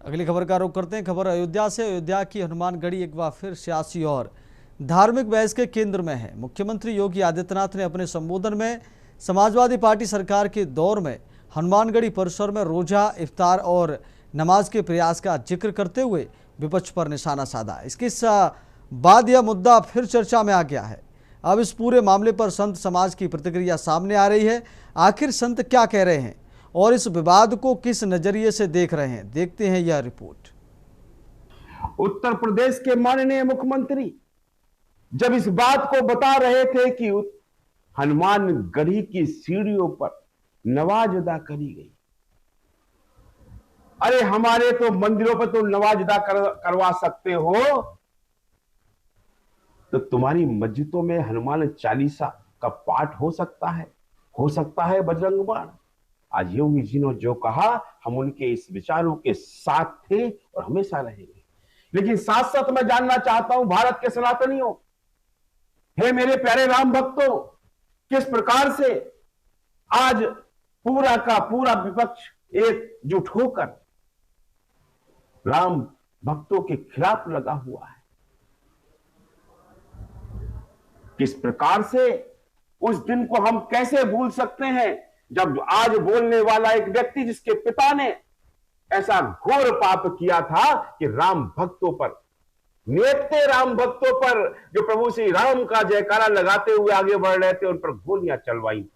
अगली खबर का रुख करते हैं। खबर अयोध्या से। अयोध्या की हनुमानगढ़ी एक बार फिर सियासी और धार्मिक बहस के केंद्र में है। मुख्यमंत्री योगी आदित्यनाथ ने अपने संबोधन में समाजवादी पार्टी सरकार के दौर में हनुमानगढ़ी परिसर में रोजा, इफ्तार और नमाज के प्रयास का जिक्र करते हुए विपक्ष पर निशाना साधा। इसके बाद यह मुद्दा फिर चर्चा में आ गया है। अब इस पूरे मामले पर संत समाज की प्रतिक्रिया सामने आ रही है। आखिर संत क्या कह रहे हैं और इस विवाद को किस नजरिए से देख रहे हैं, देखते हैं यह रिपोर्ट। उत्तर प्रदेश के माननीय मुख्यमंत्री जब इस बात को बता रहे थे कि हनुमानगढ़ी की सीढ़ियों पर नमाज अदा करी गई, अरे हमारे तो मंदिरों पर तो नमाज अदा करवा सकते हो, तो तुम्हारी मस्जिदों में हनुमान चालीसा का पाठ हो सकता है बजरंग बाण। आज योगी जी ने जो कहा, हम उनके इस विचारों के साथ थे और हमेशा रहेंगे। लेकिन साथ साथ मैं जानना चाहता हूं भारत के सनातनियों, हे मेरे प्यारे राम भक्तों, किस प्रकार से आज पूरा का पूरा विपक्ष एकजुट होकर राम भक्तों के खिलाफ लगा हुआ है। किस प्रकार से उस दिन को हम कैसे भूल सकते हैं जब आज बोलने वाला एक व्यक्ति जिसके पिता ने ऐसा घोर पाप किया था कि राम भक्तों पर, नित्य राम भक्तों पर, जो प्रभु श्री राम का जयकारा लगाते हुए आगे बढ़ रहे थे, उन पर गोलियां चलवाई थी।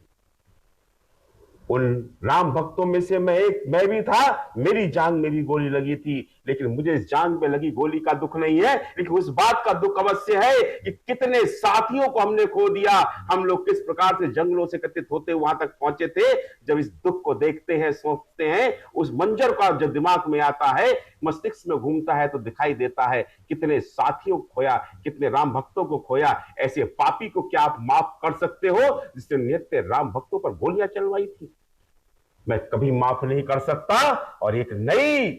उन राम भक्तों में से मैं भी था। मेरी जान में भी गोली लगी थी, लेकिन मुझे इस जान में लगी गोली का दुख नहीं है, लेकिन उस बात का दुख अवश्य है कि कितने साथियों को हमने खो दिया। हम लोग किस प्रकार से जंगलों से एकत्रित होते वहां तक पहुंचे थे। जब इस दुख को देखते हैं, सोचते हैं, उस मंजर का जब दिमाग में आता है, मस्तिष्क में घूमता है, तो दिखाई देता है कितने साथियों को खोया, कितने राम भक्तों को खोया। ऐसे पापी को क्या आप माफ कर सकते हो जिसने नित्य राम भक्तों पर गोलियां चलवाई थी? मैं कभी माफ नहीं कर सकता। और एक नई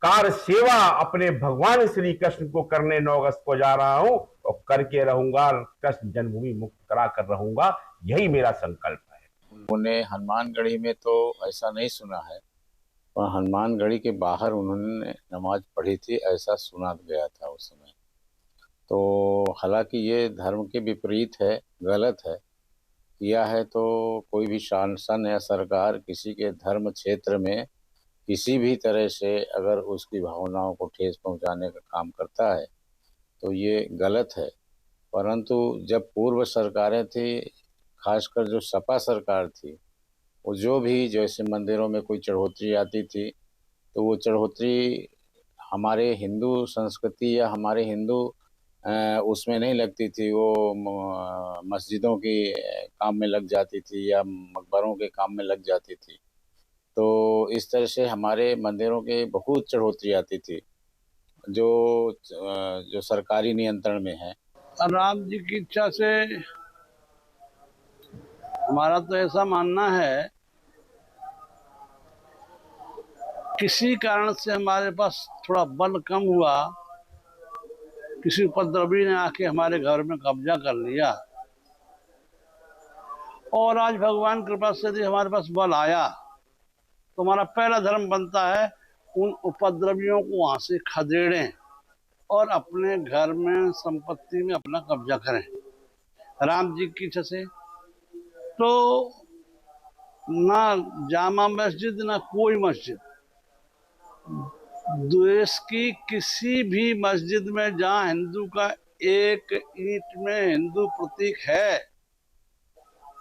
कार सेवा अपने भगवान श्री कृष्ण को करने 9 अगस्त को जा रहा हूं और करके रहूंगा, कृष्ण जन्मभूमि मुक्त करा कर रहूंगा, यही मेरा संकल्प है। उन्होंने हनुमानगढ़ी में तो ऐसा नहीं सुना है, पर हनुमानगढ़ी के बाहर उन्होंने नमाज पढ़ी थी, ऐसा सुना गया था उस समय। तो हालांकि ये धर्म के विपरीत है, गलत है। किया है तो कोई भी शासन या सरकार किसी के धर्म क्षेत्र में किसी भी तरह से अगर उसकी भावनाओं को ठेस पहुंचाने का काम करता है तो ये गलत है। परंतु जब पूर्व सरकारें थी, खासकर जो सपा सरकार थी, वो जो भी जैसे मंदिरों में कोई चढ़ोतरी आती थी तो वो चढ़ोतरी हमारे हिंदू संस्कृति या हमारे हिंदू उसमें नहीं लगती थी, वो मस्जिदों के काम में लग जाती थी या मकबरों के काम में लग जाती थी। तो इस तरह से हमारे मंदिरों के बहुत चढ़ोतरी आती थी जो सरकारी नियंत्रण में है। राम जी की इच्छा से हमारा तो ऐसा मानना है, किसी कारण से हमारे पास थोड़ा बल कम हुआ, किसी उपद्रवी ने आके हमारे घर में कब्जा कर लिया और आज भगवान कृपा से यदि हमारे पास बल आया तो हमारा पहला धर्म बनता है उन उपद्रवियों को वहां से खदेड़ें और अपने घर में संपत्ति में अपना कब्जा करें राम जी की इच्छा से। तो ना जामा मस्जिद ना कोई मस्जिद, देश की किसी भी मस्जिद में जहां हिंदू का एक ईंट में हिंदू प्रतीक है,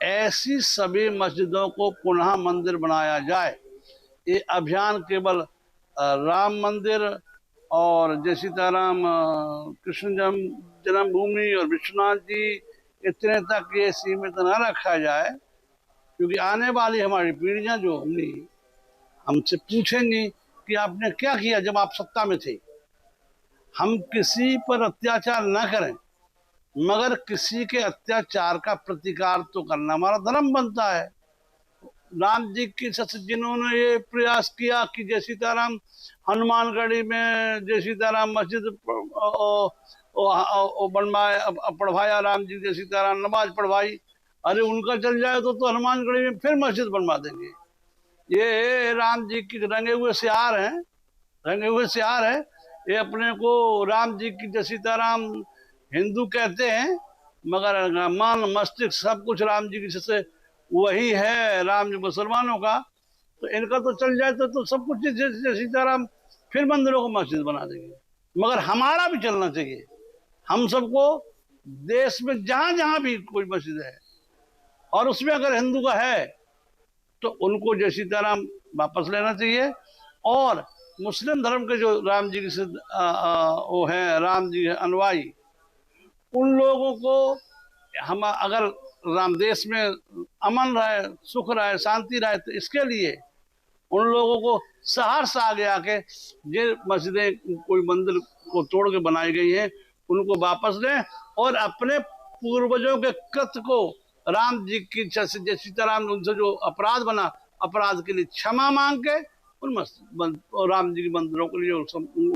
ऐसी सभी मस्जिदों को पुनः मंदिर बनाया जाए। ये अभियान केवल राम मंदिर और जय सीताराम कृष्ण जन्मभूमि और विश्वनाथ जी इतने तक ये सीमित न रखा जाए, क्योंकि आने वाली हमारी पीढ़ियां जो हमसे पूछेंगी कि आपने क्या किया जब आप सत्ता में थे। हम किसी पर अत्याचार न करें, मगर किसी के अत्याचार का प्रतिकार तो करना हमारा धर्म बनता है। राम जी की जिन्होंने ये प्रयास किया कि जय सीताराम हनुमानगढ़ी में जय सीताराम मस्जिद बनवाए, पढ़वाया, राम जी जय सीताराम नमाज पढ़वाई, अरे उनका चल जाए तो हनुमानगढ़ी में फिर मस्जिद बनवा देंगे। ये राम जी की रंगे हुए सियार हैं, रंगे हुए सियार है। ये अपने को राम जी की जय सीताराम हिंदू कहते हैं, मगर मान मस्तिष्क सब कुछ राम जी की जैसे वही है राम जी मुसलमानों का। तो इनका तो चल जाए तो सब कुछ जय सीताराम, फिर मंदिरों को मस्जिद बना देंगे। मगर हमारा भी चलना चाहिए, हम सबको देश में जहां जहां भी कोई मस्जिद है और उसमें अगर हिंदू का है तो उनको जय सीताराम वापस लेना चाहिए। और मुस्लिम धर्म के जो राम जी की वो है राम जी अनुयायी, उन लोगों को हम अगर राम देश में अमन रहे, सुख रहे, शांति रहे, तो इसके लिए उन लोगों को सहर्ष आगे आके ये मस्जिदें कोई मंदिर को तोड़ के बनाई गई हैं उनको वापस दें और अपने पूर्वजों के कृत्य को राम जी की जय सीताराम उनसे जो अपराध बना, अपराध के लिए क्षमा मांग के उन राम जी के मंदिरों के लिए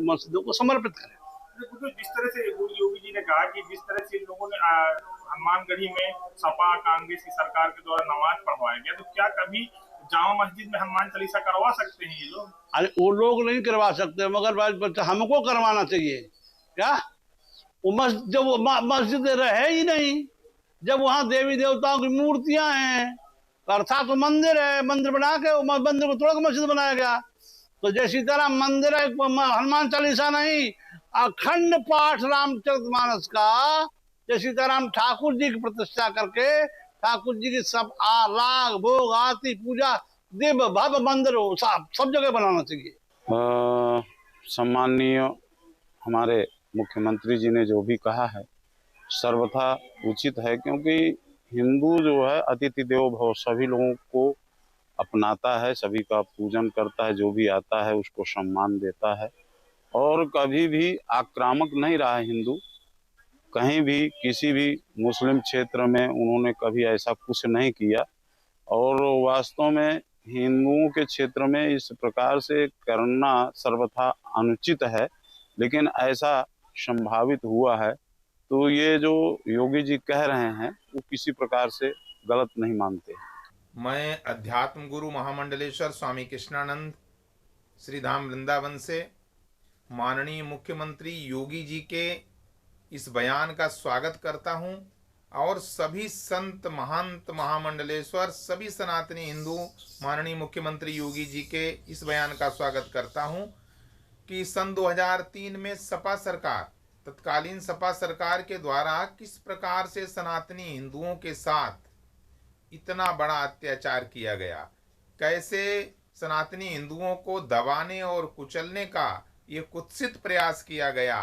मस्जिदों को समर्पित करें। तो जिस तरह से योगी जी ने कहा कि जिस तरह से इन लोगों ने हनुमानगढ़ी में सपा कांग्रेस की सरकार के द्वारा नमाज पढ़वाया गया, तो क्या कभी जामा मस्जिद में हनुमान चालीसा करवा सकते हैं ये लोग? अरे वो लोग नहीं करवा सकते, मगर हमको करवाना चाहिए। क्या वो जब मस्जिद रहे ही नहीं, जब वहां देवी देवताओं की मूर्तियां हैं, अर्थात तो मंदिर है, मंदिर बना के मंदिर को तोड़ के मस्जिद बनाया गया। तो जय सीताराम मंदिर है, हनुमान चालीसा नहीं, अखंड पाठ रामचरितमानस का जय सीताराम ठाकुर जी की प्रतिष्ठा करके ठाकुर जी की सब लाग भोग आरती पूजा दिव्य भव्य मंदिर हो सब जगह बनाना चाहिए। सम्माननीय हमारे मुख्यमंत्री जी ने जो भी कहा है सर्वथा उचित है, क्योंकि हिंदू जो है अतिथि देवो भव, सभी लोगों को अपनाता है, सभी का पूजन करता है, जो भी आता है उसको सम्मान देता है और कभी भी आक्रामक नहीं रहा है हिंदू। कहीं भी किसी भी मुस्लिम क्षेत्र में उन्होंने कभी ऐसा कुछ नहीं किया और वास्तव में हिंदुओं के क्षेत्र में इस प्रकार से करना सर्वथा अनुचित है, लेकिन ऐसा संभावित हुआ है। तो ये जो योगी जी कह रहे हैं वो किसी प्रकार से गलत नहीं मानते हैं। मैं अध्यात्म गुरु महामंडलेश्वर स्वामी कृष्णानंद श्री धाम वृंदावन से माननीय मुख्यमंत्री योगी जी के इस बयान का स्वागत करता हूं और सभी संत महंत महामंडलेश्वर सभी सनातनी हिंदू माननीय मुख्यमंत्री योगी जी के इस बयान का स्वागत करता हूं कि सन 2003 में सपा सरकार, तत्कालीन सपा सरकार के द्वारा किस प्रकार से सनातनी हिंदुओं के साथ इतना बड़ा अत्याचार किया गया, कैसे सनातनी हिंदुओं को दबाने और कुचलने का ये कुत्सित प्रयास किया गया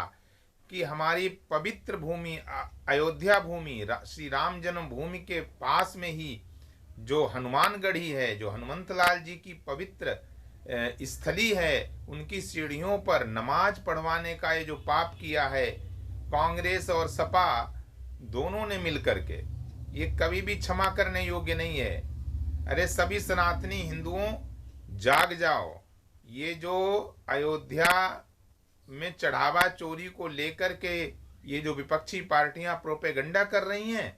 कि हमारी पवित्र भूमि अयोध्या भूमि श्री राम जन्मभूमि के पास में ही जो हनुमानगढ़ी है, जो हनुमंत लाल जी की पवित्र स्थली है, उनकी सीढ़ियों पर नमाज पढ़वाने का ये जो पाप किया है कांग्रेस और सपा दोनों ने मिलकर के, ये कभी भी क्षमा करने योग्य नहीं है। अरे सभी सनातनी हिंदुओं जाग जाओ। ये जो अयोध्या में चढ़ावा चोरी को लेकर के ये जो विपक्षी पार्टियां प्रोपेगंडा कर रही हैं,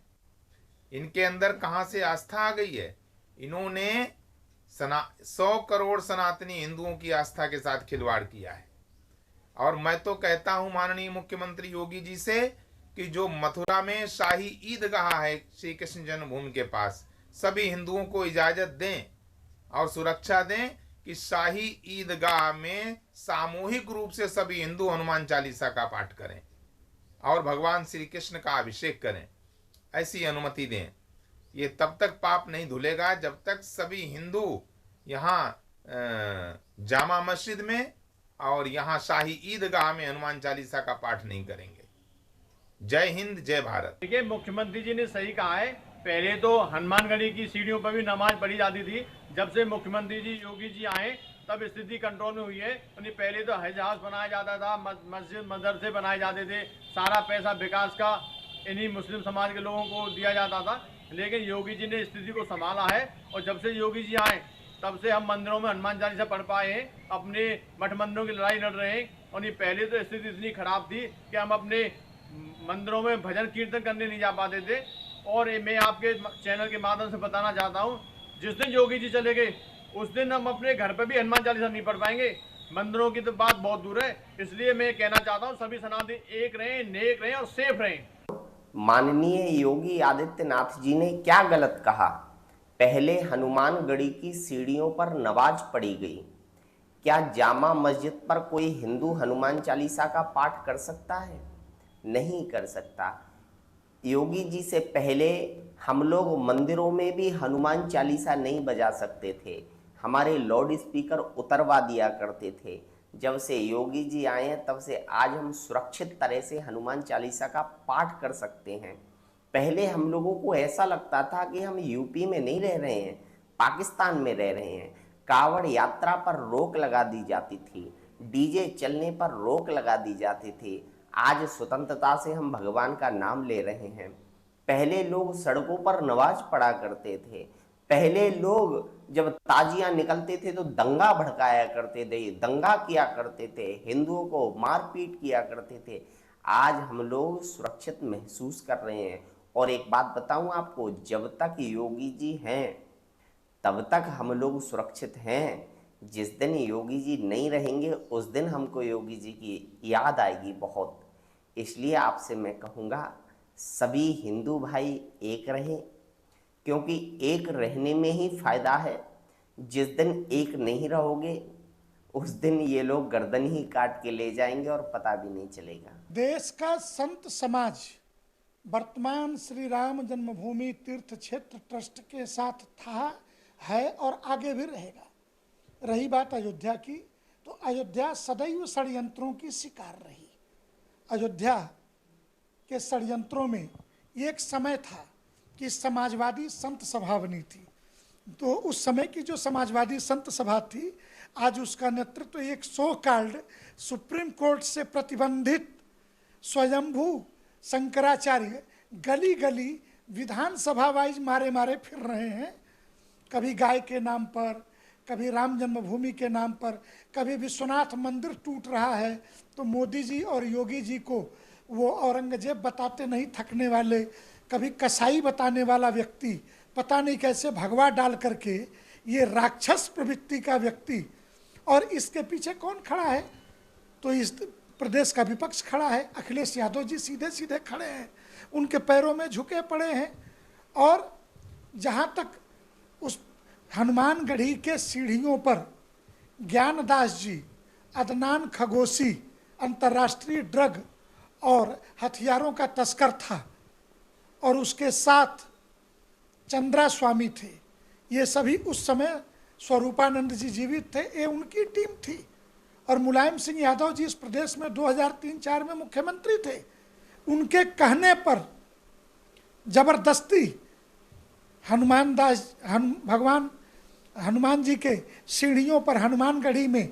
इनके अंदर कहां से आस्था आ गई है? इन्होंने 100 करोड़ सनातनी हिंदुओं की आस्था के साथ खिलवाड़ किया है। और मैं तो कहता हूं माननीय मुख्यमंत्री योगी जी से कि जो मथुरा में शाही ईदगाह है श्री कृष्ण जन्मभूमि के पास, सभी हिंदुओं को इजाजत दें और सुरक्षा दें कि शाही ईदगाह में सामूहिक रूप से सभी हिंदू हनुमान चालीसा का पाठ करें और भगवान श्री कृष्ण का अभिषेक करें। ऐसी अनुमति दें। ये तब तक पाप नहीं धुलेगा जब तक सभी हिंदू यहाँ जामा मस्जिद में और यहाँ शाही ईदगाह में हनुमान चालीसा का पाठ नहीं करेंगे। जय हिंद, जय भारत। देखिए, मुख्यमंत्री जी ने सही कहा है। पहले तो हनुमानगढ़ी की सीढ़ियों पर भी नमाज पढ़ी जाती थी। जब से मुख्यमंत्री जी योगी जी आए तब स्थिति कंट्रोल में हुई है। पहले तो हज हाउस बनाया जाता था, मस्जिद मदरसे बनाए जाते थे, सारा पैसा विकास का इन्हीं मुस्लिम समाज के लोगों को दिया जाता था। लेकिन योगी जी ने स्थिति को संभाला है और जब से योगी जी आए तब से हम मंदिरों में हनुमान चालीसा पढ़ पाए हैं, अपने मठ मंदिरों की लड़ाई लड़ रहे हैं। और पहले तो स्थिति इतनी खराब थी कि हम अपने मंदिरों में भजन कीर्तन करने नहीं जा पाते थे। और मैं आपके चैनल के माध्यम से बताना चाहता हूँ, जिस दिन योगी जी चले गए उस दिन हम अपने घर पर भी हनुमान चालीसा नहीं पढ़ पाएंगे। मंदिरों की तो बात बहुत दूर है। इसलिए मैं कहना चाहता हूँ सभी सनातनी एक रहें, नेक रहें और सेफ रहें। माननीय योगी आदित्यनाथ जी ने क्या गलत कहा? पहले हनुमानगढ़ी की सीढ़ियों पर नमाज पढ़ी गई। क्या जामा मस्जिद पर कोई हिंदू हनुमान चालीसा का पाठ कर सकता है? नहीं कर सकता। योगी जी से पहले हम लोग मंदिरों में भी हनुमान चालीसा नहीं बजा सकते थे, हमारे लाउड स्पीकर उतरवा दिया करते थे। जब से योगी जी आए हैं तब से आज हम सुरक्षित तरह से हनुमान चालीसा का पाठ कर सकते हैं। पहले हम लोगों को ऐसा लगता था कि हम यूपी में नहीं रह रहे हैं, पाकिस्तान में रह रहे हैं। कावड़ यात्रा पर रोक लगा दी जाती थी, डीजे चलने पर रोक लगा दी जाती थी। आज स्वतंत्रता से हम भगवान का नाम ले रहे हैं। पहले लोग सड़कों पर नमाज पढ़ा करते थे। पहले लोग जब ताजियां निकलते थे तो दंगा भड़काया करते थे, दंगा किया करते थे, हिंदुओं को मारपीट किया करते थे। आज हम लोग सुरक्षित महसूस कर रहे हैं। और एक बात बताऊं आपको, जब तक योगी जी हैं तब तक हम लोग सुरक्षित हैं। जिस दिन योगी जी नहीं रहेंगे उस दिन हमको योगी जी की याद आएगी बहुत। इसलिए आपसे मैं कहूँगा सभी हिंदू भाई एक रहें, क्योंकि एक रहने में ही फायदा है। जिस दिन एक नहीं रहोगे उस दिन ये लोग गर्दन ही काट के ले जाएंगे और पता भी नहीं चलेगा। देश का संत समाज वर्तमान श्री राम जन्मभूमि तीर्थ क्षेत्र ट्रस्ट के साथ था, है और आगे भी रहेगा। रही बात अयोध्या की, तो अयोध्या सदैव षड्यंत्रों की शिकार रही। अयोध्या के षड्यंत्रों में एक समय था कि समाजवादी संत सभा बनी थी। तो उस समय की जो समाजवादी संत सभा थी, आज उसका नेतृत्व एक सो कॉल्ड सुप्रीम कोर्ट से प्रतिबंधित स्वयंभू शंकराचार्य गली गली विधानसभा वाइज मारे मारे फिर रहे हैं। कभी गाय के नाम पर, कभी राम जन्मभूमि के नाम पर, कभी विश्वनाथ मंदिर टूट रहा है तो मोदी जी और योगी जी को वो औरंगजेब बताते नहीं थकने वाले, कभी कसाई बताने वाला व्यक्ति, पता नहीं कैसे भगवा डाल करके ये राक्षस प्रवृत्ति का व्यक्ति। और इसके पीछे कौन खड़ा है? तो इस प्रदेश का विपक्ष खड़ा है। अखिलेश यादव जी सीधे सीधे खड़े हैं, उनके पैरों में झुके पड़े हैं। और जहाँ तक उस हनुमानगढ़ी के सीढ़ियों पर ज्ञानदास जी, अदनान खगोसी अंतर्राष्ट्रीय ड्रग और हथियारों का तस्कर था, और उसके साथ चंद्रा स्वामी थे। ये सभी उस समय स्वरूपानंद जी जीवित थे, ये उनकी टीम थी। और मुलायम सिंह यादव जी इस प्रदेश में 2003-04 में मुख्यमंत्री थे। उनके कहने पर जबरदस्ती भगवान हनुमान जी के सीढ़ियों पर हनुमानगढ़ी में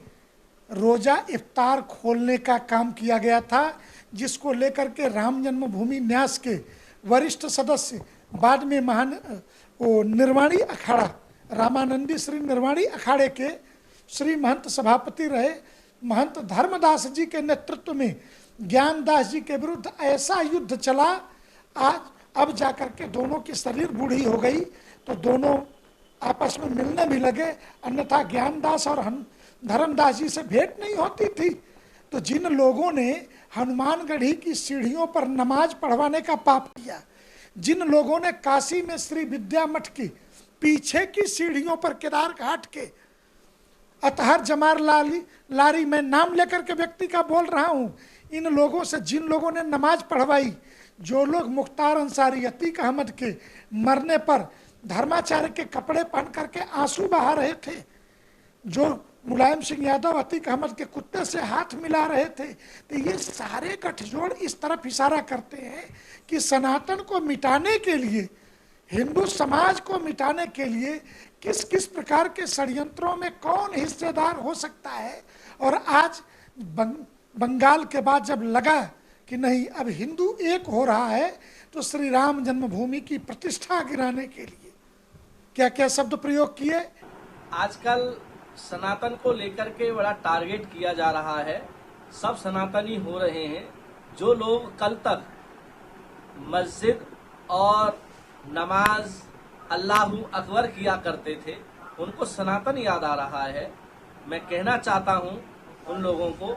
रोजा इफ्तार खोलने का काम किया गया था, जिसको लेकर के राम जन्मभूमि न्यास के वरिष्ठ सदस्य, बाद में निर्वाणी अखाड़ा, रामानंदी श्री निर्वाणी अखाड़े के श्री महंत सभापति रहे महंत धर्मदास जी के नेतृत्व में ज्ञानदास जी के विरुद्ध ऐसा युद्ध चला। आज अब जाकर के दोनों की शरीर बूढ़ी हो गई तो दोनों आपस में मिलने भी लगे, अन्यथा ज्ञानदास और धर्मदास जी से भेंट नहीं होती थी। तो जिन लोगों ने हनुमानगढ़ी की सीढ़ियों पर नमाज पढ़वाने का पाप किया, जिन लोगों ने काशी में श्री विद्या मठ की पीछे की सीढ़ियों पर केदार घाट के अतहर जमार लारी मैं नाम लेकर के व्यक्ति का बोल रहा हूँ, इन लोगों से जिन लोगों ने नमाज पढ़वाई, जो लोग मुख्तार अंसारी, अतीक अहमद के मरने पर धर्माचार्य के कपड़े पहन करके आंसू बहा रहे थे, जो मुलायम सिंह यादव अतीक अहमद के कुत्ते से हाथ मिला रहे थे, तो ये सारे गठजोड़ इस तरफ इशारा करते हैं कि सनातन को मिटाने के लिए, हिंदू समाज को मिटाने के लिए किस किस प्रकार के षड्यंत्रों में कौन हिस्सेदार हो सकता है। और आज बंगाल के बाद जब लगा कि नहीं अब हिंदू एक हो रहा है, तो श्री राम जन्मभूमि की प्रतिष्ठा गिराने के लिए क्या क्या शब्द प्रयोग किए। आजकल सनातन को लेकर के बड़ा टारगेट किया जा रहा है। सब सनातनी हो रहे हैं। जो लोग कल तक मस्जिद और नमाज अल्लाहू अकबर किया करते थे, उनको सनातन याद आ रहा है। मैं कहना चाहता हूं उन लोगों को,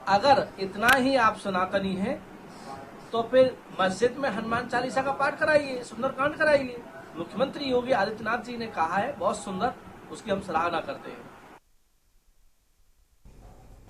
अगर इतना ही आप सनातनी हैं तो फिर मस्जिद में हनुमान चालीसा का पाठ कराइए, सुंदरकांड कराइए। मुख्यमंत्री योगी आदित्यनाथ जी ने कहा है, बहुत सुंदर, उसकी हम सराहना करते हैं।